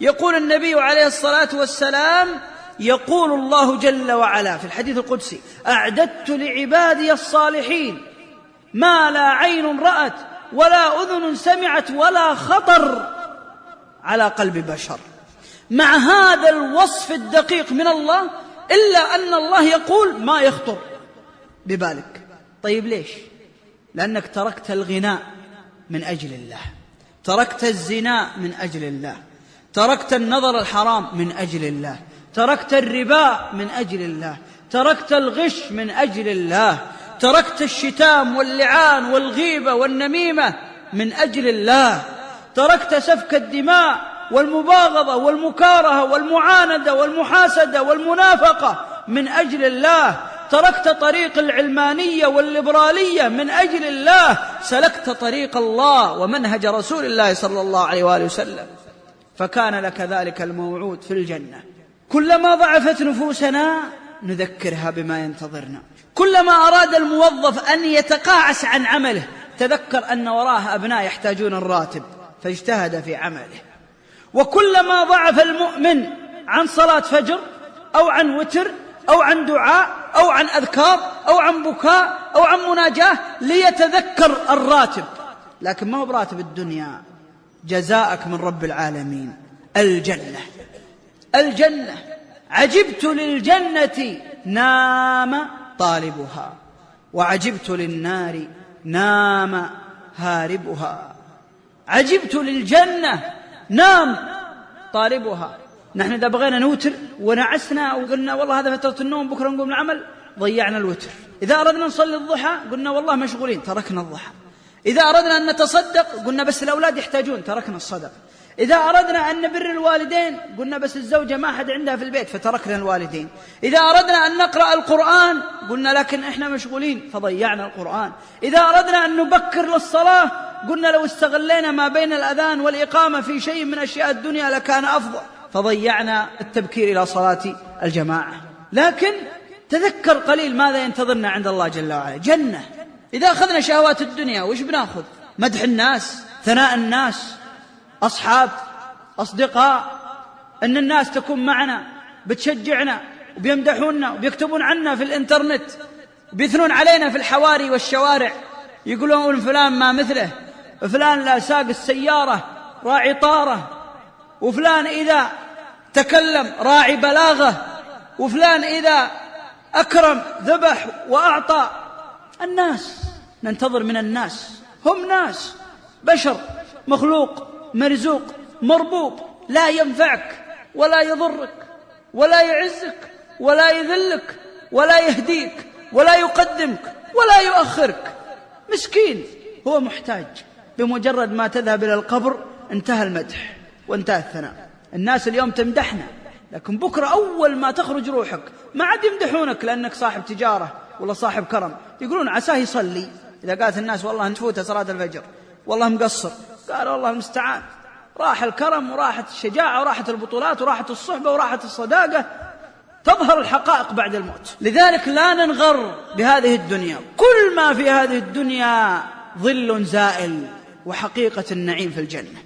يقول النبي عليه الصلاة والسلام: يقول الله جل وعلا في الحديث القدسي: أعددت لعبادي الصالحين ما لا عين رأت ولا أذن سمعت ولا خطر على قلب بشر. مع هذا الوصف الدقيق من الله، إلا أن الله يقول: ما يخطر ببالك. طيب ليش؟ لأنك تركت الغناء من أجل الله، تركت الزنا من أجل الله، تركت النظر الحرام من أجل الله، تركت الربا من أجل الله، تركت الغش من أجل الله، تركت الشتام واللعان والغيبة والنميمة من أجل الله، تركت سفك الدماء والمباغضة والمكارهة والمعاندة والمحاسدة والمنافقة من أجل الله، تركت طريق العلمانية والليبرالية من أجل الله، سلكت طريق الله ومنهج رسول الله صلى الله عليه وآله وسلم، فكان لك ذلك الموعود في الجنة. كلما ضعفت نفوسنا نذكرها بما ينتظرنا، كلما أراد الموظف أن يتقاعس عن عمله تذكر أن وراه أبناء يحتاجون الراتب فاجتهد في عمله، وكلما ضعف المؤمن عن صلاة فجر أو عن وتر أو عن دعاء أو عن أذكار أو عن بكاء أو عن مناجاة ليتذكر الراتب، لكن ما هو براتب الدنيا، جزاءك من رب العالمين الجنة. الجنة عجبت للجنة نام طالبها، وعجبت للنار نام هاربها. عجبت للجنة نام طالبها. نحن إذا بغينا نوتر ونعسنا وقلنا والله هذا فترة النوم بكرة نقوم العمل، ضيعنا الوتر. إذا أردنا نصلي الضحى قلنا والله مشغولين، تركنا الضحى. إذا أردنا أن نتصدق قلنا بس الأولاد يحتاجون، تركنا الصدق. إذا أردنا أن نبر الوالدين قلنا بس الزوجة ما أحد عندها في البيت فتركنا الوالدين. إذا أردنا أن نقرأ القرآن قلنا لكن إحنا مشغولين فضيعنا القرآن. إذا أردنا أن نبكر للصلاة قلنا لو استغلينا ما بين الأذان والإقامة في شيء من أشياء الدنيا لكان أفضل، فضيعنا التبكير إلى صلاة الجماعة. لكن تذكر قليل ماذا ينتظرنا عند الله جل وعلا، جنة. إذا أخذنا شهوات الدنيا وش بناخذ؟ مدح الناس، ثناء الناس، أصحاب، أصدقاء، أن الناس تكون معنا بتشجعنا وبيمدحوننا وبيكتبون عنا في الإنترنت وبيثنون علينا في الحواري والشوارع، يقولون فلان ما مثله، فلان لا ساق السيارة راعي طارة، وفلان إذا تكلم راعي بلاغة، وفلان إذا أكرم ذبح وأعطى. الناس ننتظر من الناس، هم ناس بشر، مخلوق مرزوق مربوب، لا ينفعك ولا يضرك ولا يعزك ولا يذلك ولا يهديك ولا يقدمك ولا يؤخرك. مسكين، هو محتاج. بمجرد ما تذهب إلى القبر انتهى المدح وانتهى الثناء. الناس اليوم تمدحنا، لكن بكرة أول ما تخرج روحك ما عاد يمدحونك لأنك صاحب تجارة ولا صاحب كرم، يقولون عساه يصلي. إذا قالت الناس والله نفوته صلاة الفجر، والله مقصر، قال والله المستعان، راح الكرم وراحت الشجاعة وراحت البطولات وراحت الصحبة وراحت الصداقة. تظهر الحقائق بعد الموت. لذلك لا ننغر بهذه الدنيا، كل ما في هذه الدنيا ظل زائل، وحقيقة النعيم في الجنة.